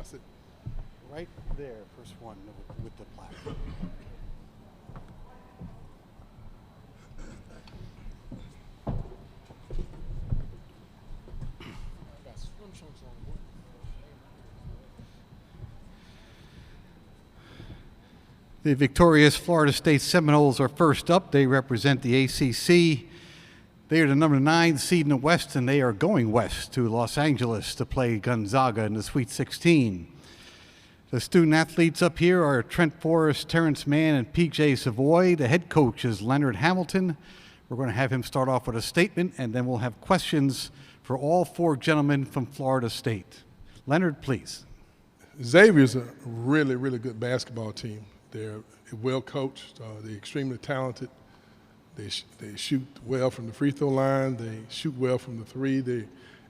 Pass it right there, first one with the plaque. The victorious Florida State Seminoles are first up. They represent the ACC. They are the number 9 seed in the West, and they are going west to Los Angeles to play Gonzaga in the Sweet 16. The student athletes up here are Trent Forrest, Terrence Mann, and P.J. Savoy. The head coach is Leonard Hamilton. We're going to have him start off with a statement, and then we'll have questions for all 4 gentlemen from Florida State. Leonard, please. Xavier's a really, really good basketball team. They're well coached. They're extremely talented. They shoot well from the free throw line. They shoot well from the 3. They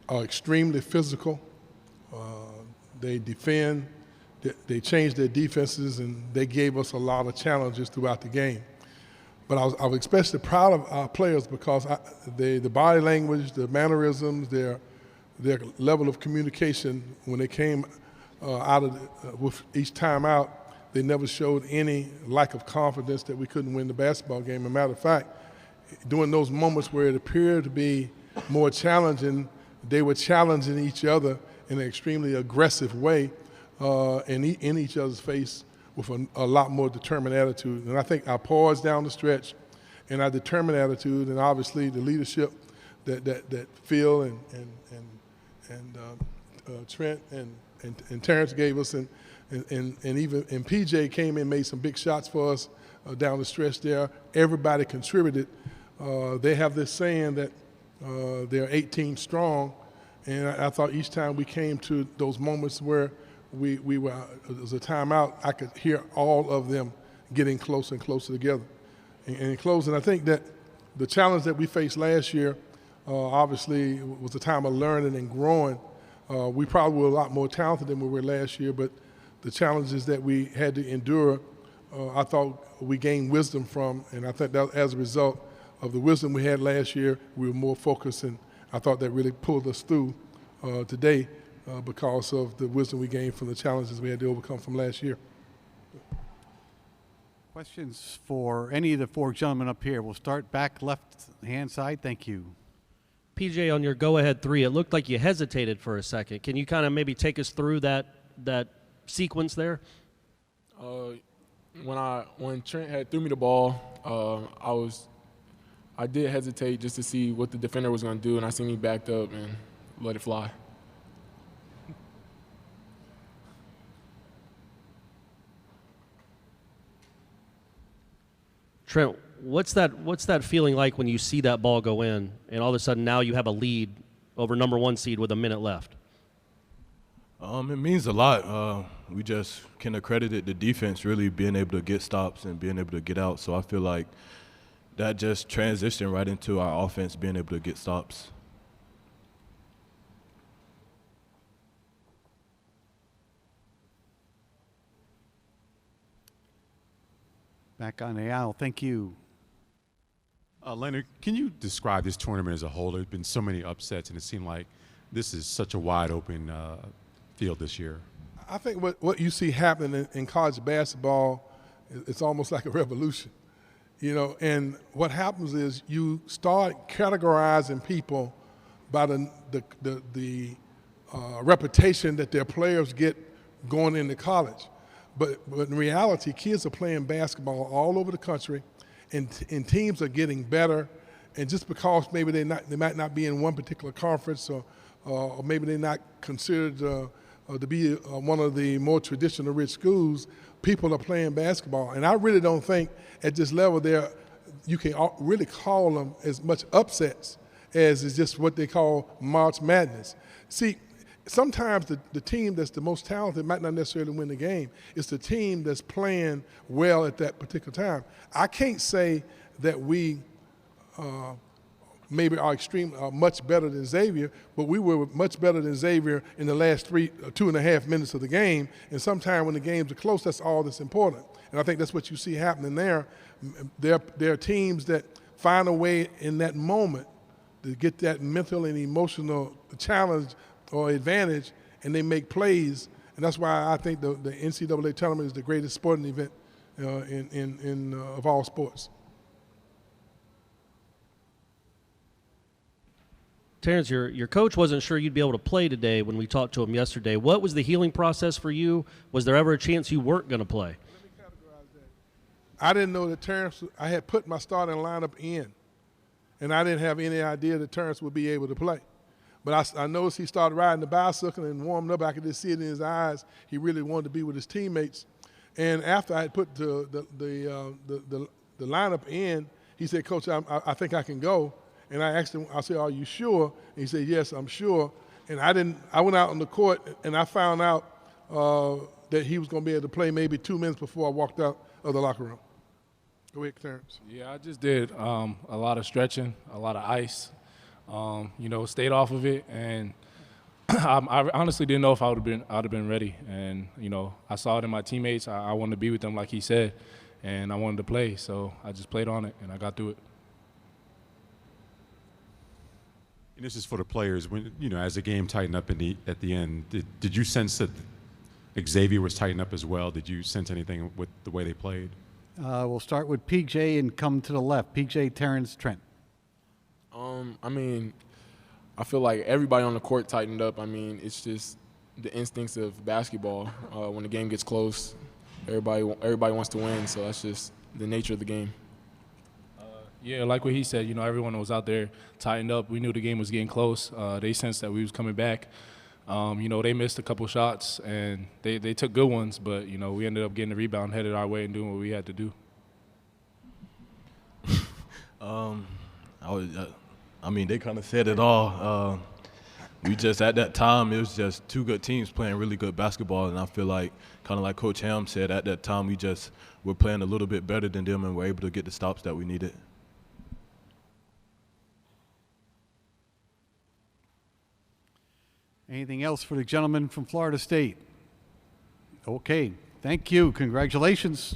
are extremely physical. They defend. They changed their defenses, and they gave us a lot of challenges throughout the game. But I was especially proud of our players because the body language, the mannerisms, their level of communication when they came out of with each time out, they never showed any lack of confidence that we couldn't win the basketball game. As a matter of fact, during those moments where it appeared to be more challenging, they were challenging each other in an extremely aggressive way in each other's face with a lot more determined attitude. And I think our poise down the stretch and our determined attitude, and obviously the leadership that Phil and Trent and Terrence gave us, and PJ came in and made some big shots for us down the stretch there. Everybody contributed. They have this saying that they're 18 strong, and I thought each time we came to those moments where we were, it was a timeout, I could hear all of them getting closer and closer together. And in closing, I think that the challenge that we faced last year obviously was a time of learning and growing. We probably were a lot more talented than we were last year, but the challenges that we had to endure, I thought we gained wisdom from, and I think that as a result of the wisdom we had last year, we were more focused, and I thought that really pulled us through today because of the wisdom we gained from the challenges we had to overcome from last year. Questions for any of the 4 gentlemen up here. We'll start back left-hand side. Thank you. PJ, on your go-ahead 3, it looked like you hesitated for a second. Can you kind of maybe take us through that sequence there? When Trent had threw me the ball, I did hesitate just to see what the defender was going to do, and I seen he backed up and let it fly. Trent, what's that feeling like when you see that ball go in, and all of a sudden now you have a lead over number 1 seed with a minute left? It means a lot. We just can accredit it to defense really being able to get stops and being able to get out. So I feel like that just transitioned right into our offense being able to get stops. Back on the aisle. Thank you. Leonard, can you describe this tournament as a whole? There's been so many upsets, and it seemed like this is such a wide-open field this year. I think what you see happening in college basketball, it's almost like a revolution, and what happens is you start categorizing people by the reputation that their players get going into college. But in reality, kids are playing basketball all over the country, and teams are getting better. And just because maybe they might not be in one particular conference, or maybe they're not considered to be one of the more traditional rich schools, people are playing basketball. And I really don't think at this level you can really call them as much upsets as is just what they call March Madness. See, sometimes the team that's the most talented might not necessarily win the game. It's the team that's playing well at that particular time. I can't say that we maybe are much better than Xavier, but we were much better than Xavier in the last 2.5 minutes of the game. And sometimes when the games are close, that's all that's important. And I think that's what you see happening there. There are teams that find a way in that moment to get that mental and emotional challenge or advantage, and they make plays. And that's why I think the NCAA tournament is the greatest sporting event of all sports. Terrence, your coach wasn't sure you'd be able to play today when we talked to him yesterday. What was the healing process for you? Was there ever a chance you weren't going to play? I didn't know that Terrence, I had put my starting lineup in, and I didn't have any idea that Terrence would be able to play. But I noticed he started riding the bicycle and warming up. I could just see it in his eyes. He really wanted to be with his teammates. And after I had put the lineup in, he said, Coach, I think I can go. And I asked him, I said, are you sure? And he said, yes, I'm sure. And I went out on the court, and I found out that he was going to be able to play maybe 2 minutes before I walked out of the locker room. Go ahead, Terrence. Yeah, I just did a lot of stretching, a lot of ice, stayed off of it. And I honestly didn't know if I'd have been ready. And, I saw it in my teammates. I wanted to be with them like he said, and I wanted to play. So I just played on it, and I got through it. And this is for the players. When as the game tightened up at the end, did you sense that Xavier was tightened up as well? Did you sense anything with the way they played? We'll start with PJ and come to the left. PJ, Terrence, Trent. I feel like everybody on the court tightened up. It's just the instincts of basketball. When the game gets close, everybody wants to win. So that's just the nature of the game. Yeah, like what he said, everyone was out there tightened up. We knew the game was getting close. They sensed that we was coming back. They missed a couple shots, and they took good ones, but, we ended up getting the rebound, headed our way, and doing what we had to do. They kind of said it all. We just, at that time, it was just two good teams playing really good basketball, and I feel like, kind of like Coach Ham said, at that time we just were playing a little bit better than them and were able to get the stops that we needed. Anything else for the gentleman from Florida State? Okay, thank you. Congratulations.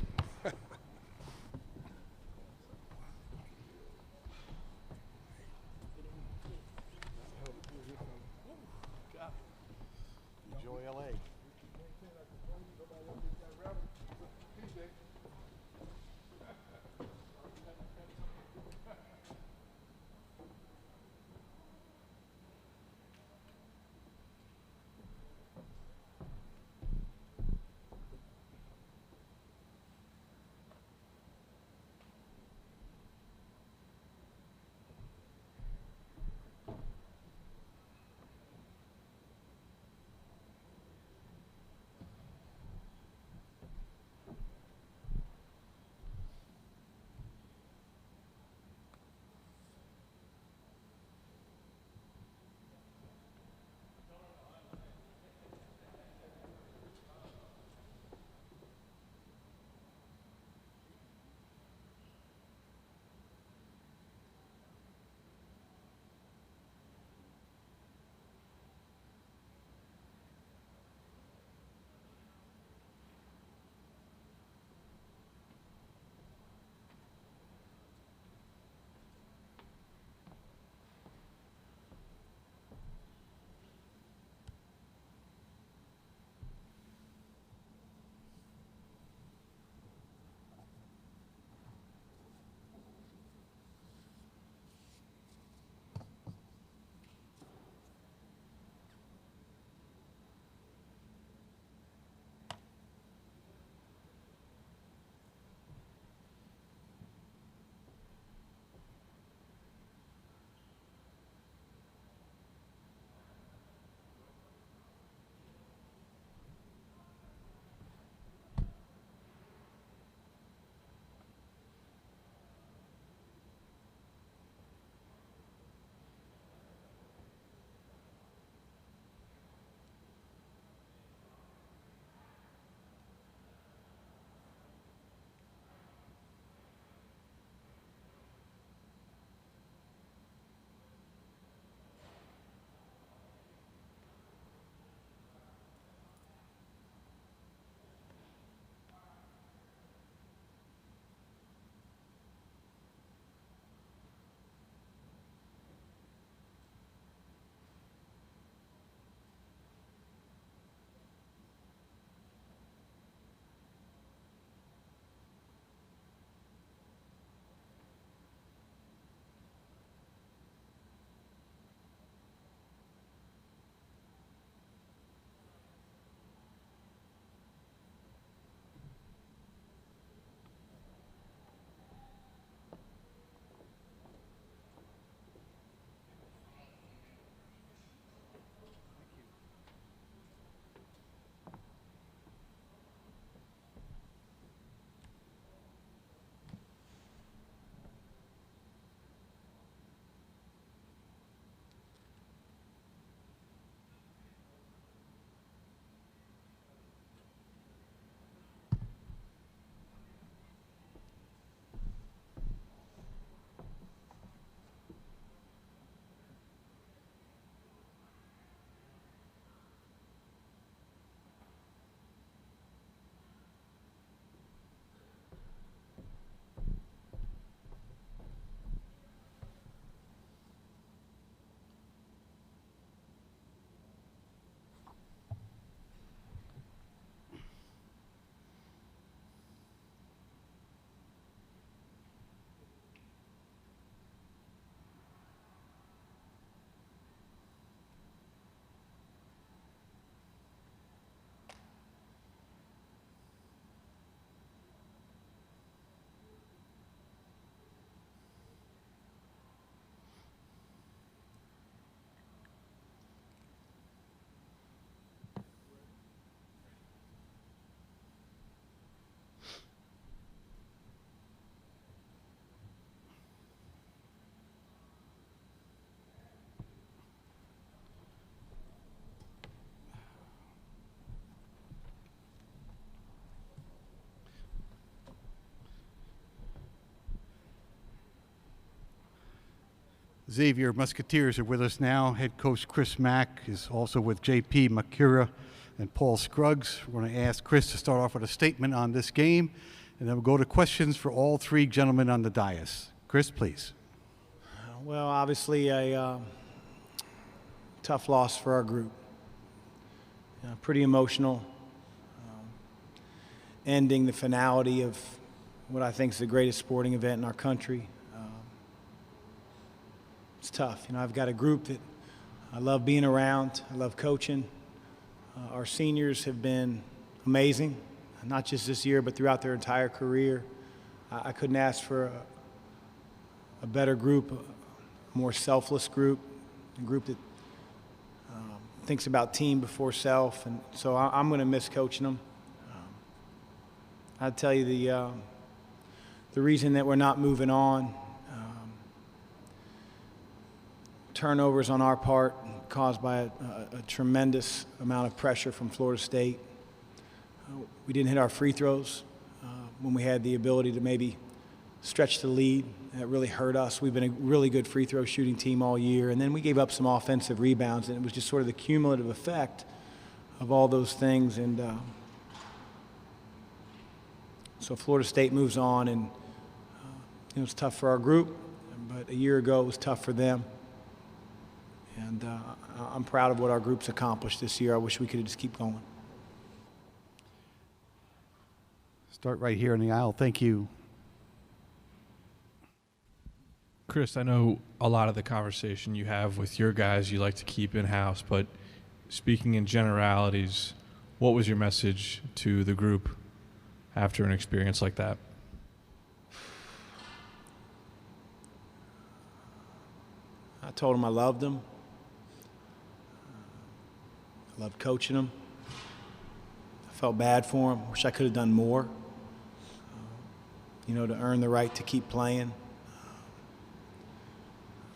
Xavier Musketeers are with us now. Head coach Chris Mack is also with J.P. Makura and Paul Scruggs. We're going to ask Chris to start off with a statement on this game, and then we'll go to questions for all three gentlemen on the dais. Chris, please. Well, obviously a tough loss for our group. Pretty emotional. Ending the finality of what I think is the greatest sporting event in our country. It's tough. I've got a group that I love being around. I love coaching. Our seniors have been amazing, not just this year, but throughout their entire career. I couldn't ask for a better group, a more selfless group, a group that thinks about team before self. And so I'm going to miss coaching them. I'll tell you the reason that we're not moving on, turnovers on our part caused by a tremendous amount of pressure from Florida State. We didn't hit our free throws when we had the ability to maybe stretch the lead. That really hurt us. We've been a really good free throw shooting team all year. And then we gave up some offensive rebounds, and it was just sort of the cumulative effect of all those things. And so Florida State moves on, and it was tough for our group, but a year ago it was tough for them. And I'm proud of what our group's accomplished this year. I wish we could just keep going. Start right here in the aisle. Thank you. Chris, I know a lot of the conversation you have with your guys you like to keep in-house, but speaking in generalities, what was your message to the group after an experience like that? I told them I loved them. I loved coaching them. I felt bad for them. Wish I could have done more, to earn the right to keep playing.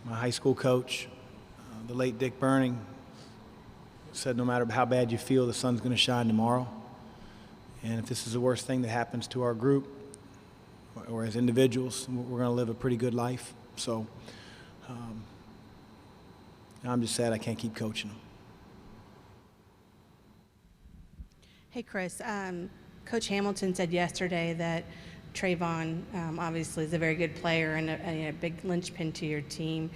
My high school coach, the late Dick Burning, said no matter how bad you feel, the sun's going to shine tomorrow. And if this is the worst thing that happens to our group or as individuals, we're going to live a pretty good life. So I'm just sad I can't keep coaching them. Hey, Chris. Coach Hamilton said yesterday that Trayvon obviously is a very good player and a big linchpin to your team.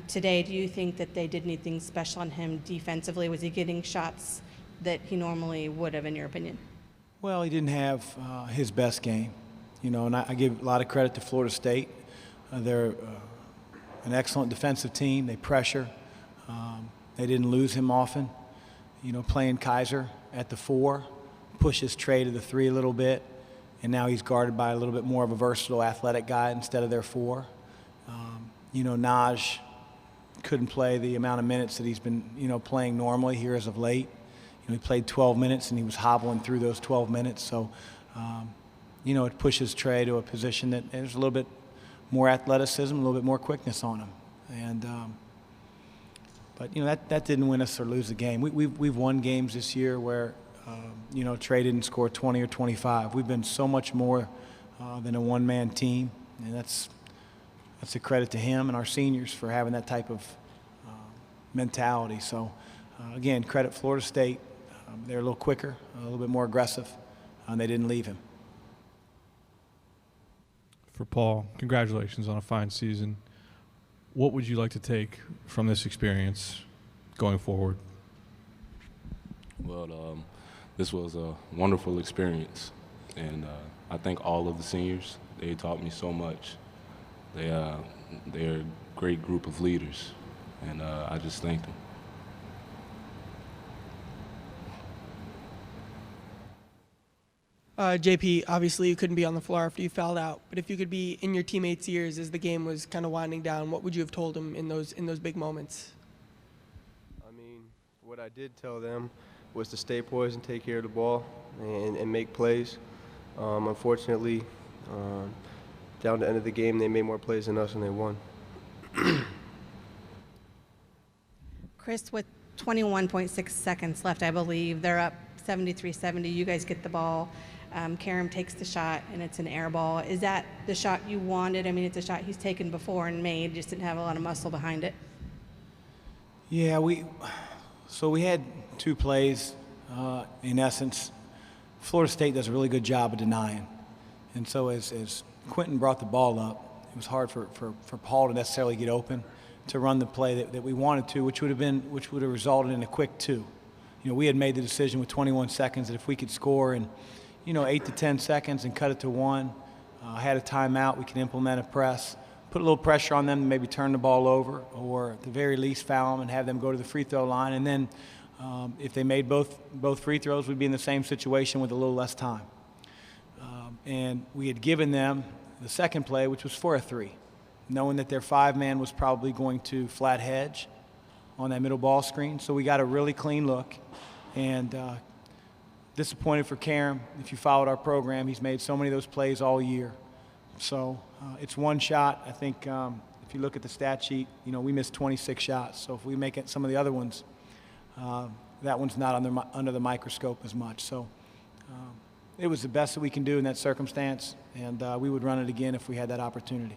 Today, do you think that they did anything special on him defensively? Was he getting shots that he normally would have, in your opinion? Well, he didn't have his best game, and I give a lot of credit to Florida State. They're an excellent defensive team. They pressure. They didn't lose him often. Playing Kaiser at the 4, pushes Trey to the 3 a little bit, and now he's guarded by a little bit more of a versatile athletic guy instead of their 4. Naj couldn't play the amount of minutes that he's been, playing normally here as of late. He played 12 minutes, and he was hobbling through those 12 minutes. So, it pushes Trey to a position that there's a little bit more athleticism, a little bit more quickness on him. And but that didn't win us or lose the game. We've won games this year where Trey didn't score 20 or 25. We've been so much more than a one-man team, and that's a credit to him and our seniors for having that type of mentality. So, again, credit Florida State. They're a little quicker, a little bit more aggressive, and they didn't leave him. For Paul, congratulations on a fine season. What would you like to take from this experience going forward? Well, this was a wonderful experience, and I thank all of the seniors. They taught me so much. They're a great group of leaders, and I just thank them. JP, obviously you couldn't be on the floor after you fouled out, but if you could be in your teammates' ears as the game was kind of winding down, what would you have told them in those big moments? I mean, what I did tell them was to stay poised and take care of the ball and make plays. Unfortunately, down to the end of the game, they made more plays than us and they won. Chris, with 21.6 seconds left, I believe, they're up 73-70. You guys get the ball. Karam takes the shot and it's an air ball. Is that the shot you wanted? I mean, it's a shot he's taken before and made, just didn't have a lot of muscle behind it. Yeah, we had two plays. In essence, Florida State does a really good job of denying. And so as Quentin brought the ball up, it was hard for Paul to necessarily get open to run the play that we wanted to, which would have resulted in a quick 2. We had made the decision with 21 seconds that if we could score in 8 to 10 seconds and cut it to 1, had a timeout, we could implement a press, put a little pressure on them to maybe turn the ball over, or at the very least foul them and have them go to the free throw line. And then if they made both free throws, we'd be in the same situation with a little less time. And we had given them the second play, which was for a 3, knowing that their 5-man was probably going to flat hedge on that middle ball screen. So we got a really clean look. And disappointed for Karam. If you followed our program, he's made so many of those plays all year. So it's one shot. I think if you look at the stat sheet, we missed 26 shots. So if we make it some of the other ones, that one's not under the microscope as much. So it was the best that we can do in that circumstance, and we would run it again if we had that opportunity.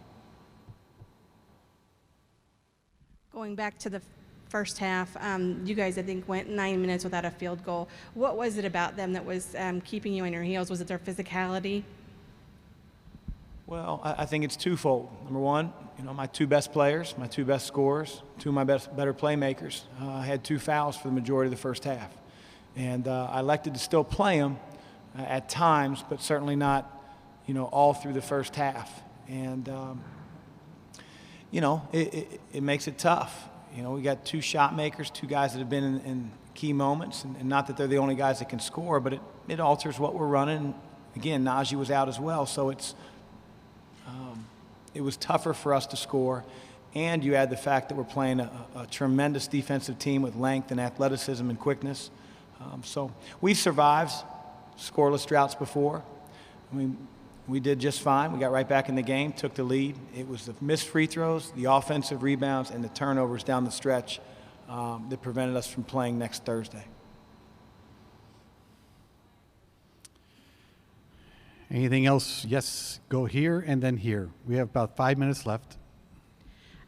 Going back to the first half, you guys, I think, went 9 minutes without a field goal. What was it about them that was keeping you on your heels? Was it their physicality? Well, I think it's twofold. Number one, my 2 best players, my 2 best scorers, 2 of my better playmakers had 2 fouls for the majority of the first half. And I elected to still play them at times, but certainly not, all through the first half. And, it makes it tough. We got 2 shot makers, 2 guys that have been in key moments, and not that they're the only guys that can score, but it alters what we're running. Again, Najee was out as well, so it was tougher for us to score. And you add the fact that we're playing a tremendous defensive team with length and athleticism and quickness. So we survived scoreless droughts before. I mean, we did just fine. We got right back in the game, took the lead. It was the missed free throws, the offensive rebounds, and the turnovers down the stretch that prevented us from playing next Thursday. Anything else? Yes, go here and then here. We have about 5 minutes left.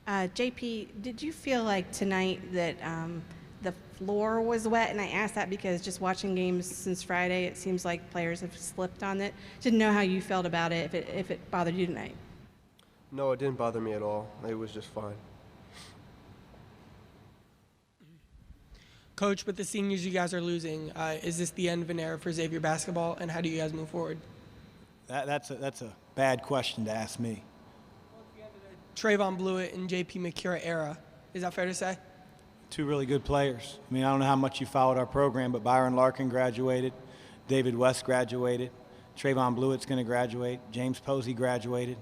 JP, did you feel like tonight that the floor was wet? And I ask that because just watching games since Friday, it seems like players have slipped on it. Didn't know how you felt about it, if it bothered you tonight. No, it didn't bother me at all. It was just fine. Coach, with the seniors you guys are losing, is this the end of an era for Xavier basketball, and how do you guys move forward? That's a bad question to ask me. Trayvon Blewett and JP McCura era. Is that fair to say? 2 really good players. I mean, I don't know how much you followed our program, but Byron Larkin graduated, David West graduated, Trayvon Blewett's going to graduate, James Posey graduated.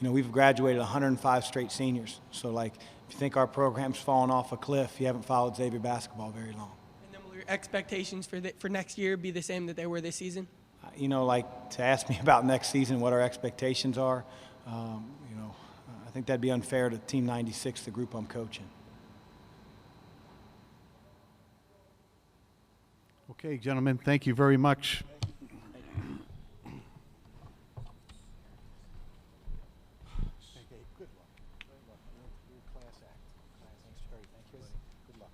We've graduated 105 straight seniors. So, if you think our program's fallen off a cliff, you haven't followed Xavier basketball very long. And then will your expectations for next year be the same that they were this season? To ask me about next season, what our expectations are, I think that'd be unfair to Team 96, the group I'm coaching. Okay, gentlemen, thank you very much. Good luck. Very luck. You're a class act. Thanks, Terry. Thank you. Good luck.